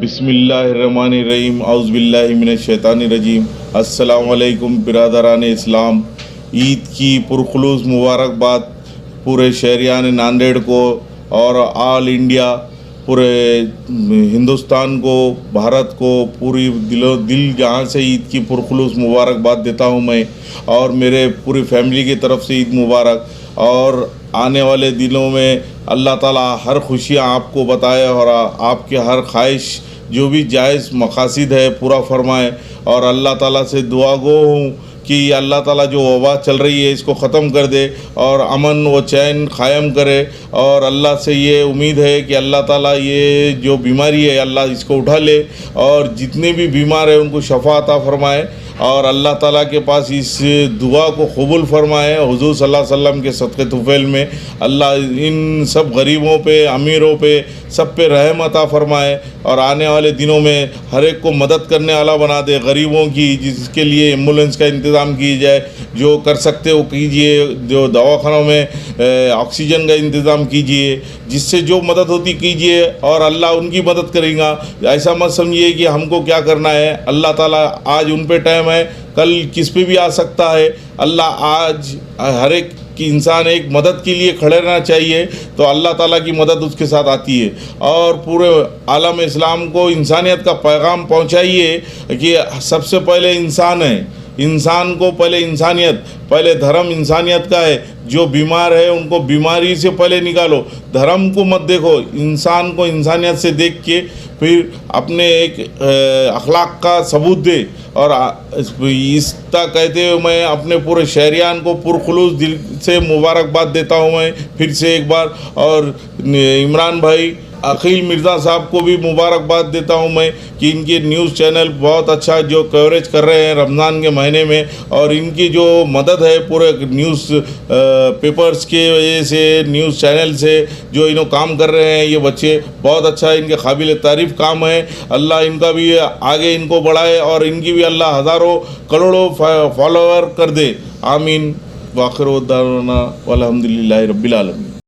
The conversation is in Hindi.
बिस्मिल्लाहिर्रहमानिर्रहीम औज़ुबिल्लाहि मिनश्शैतानिर्रजीम। अस्सलाम वालेकुम बिरादरान इस्लाम। ईद की पुरखुलूस मुबारकबाद पूरे शहरियान नांदेड़ को और ऑल इंडिया, पूरे हिंदुस्तान को, भारत को पूरी दिल जहाँ से ईद की पुरखुलूस मुबारकबाद देता हूँ मैं, और मेरे पूरी फैमिली की तरफ से ईद मुबारक। और आने वाले दिनों में अल्लाह ताला हर खुशियाँ आपको बताए और आपके हर ख्वाहिश जो भी जायज़ मकासिद है पूरा फरमाए। और अल्लाह ताला से दुआ गो हूँ कि अल्लाह ताला जो वबा चल रही है इसको ख़त्म कर दे और अमन व चैन क़ायम करे। और अल्लाह से ये उम्मीद है कि अल्लाह ताला ये जो बीमारी है अल्लाह इसको उठा ले और जितने भी बीमार हैं उनको शफ़ा अता फ़रमाए। और अल्लाह ताला के पास इस दुआ को कबूल फरमाए। हुज़ूर सल्लल्लाहु अलैहि वसल्लम के सदक़े तुफ़ैल में अल्लाह इन सब गरीबों पे, अमीरों पे, सब पे रहम अता फ़रमाए और आने वाले दिनों में हर एक को मदद करने वाला बना दे गरीबों की, जिसके लिए एम्बुलेंस का इंतज़ाम किया जाए, जो कर सकते हो कीजिए, जो दवाखानों में ऑक्सीजन का इंतज़ाम कीजिए, जिससे जो मदद होती कीजिए और अल्लाह उनकी मदद करेगा। ऐसा मत समझिए कि हमको क्या करना है, अल्लाह ताला आज उन पे टाइम है, कल किस पे भी आ सकता है। अल्लाह आज हर एक कि इंसान एक मदद के लिए खड़े रहना चाहिए तो अल्लाह ताला की मदद उसके साथ आती है। और पूरे आलम इस्लाम को इंसानियत का पैगाम पहुंचाइए कि सबसे पहले इंसान है, इंसान को पहले इंसानियत, पहले धर्म इंसानियत का है। जो बीमार है उनको बीमारी से पहले निकालो, धर्म को मत देखो, इंसान को इंसानियत से देख के फिर अपने एक अखलाक का सबूत दे। और इसका कहते हुए मैं अपने पूरे शहरियान को पुरखुलूस दिल से मुबारकबाद देता हूँ मैं फिर से एक बार। और इमरान भाई अखिल मिर्ज़ा साहब को भी मुबारकबाद देता हूं मैं कि इनके न्यूज़ चैनल बहुत अच्छा जो कवरेज कर रहे हैं रमज़ान के महीने में। और इनकी जो मदद है पूरे न्यूज़ पेपर्स के वजह से, न्यूज़ चैनल से जो इन्हों काम कर रहे हैं ये बच्चे, बहुत अच्छा इनके काबिल तारीफ़ काम है। अल्लाह इनका भी आगे इनको बढ़ाए और इनकी भी अल्लाह हज़ारों करोड़ों फॉलोअर कर दे। आमीन। वाखिर दावाना वल्हम्दुलिल्लाहि रब्बिल आलमीन।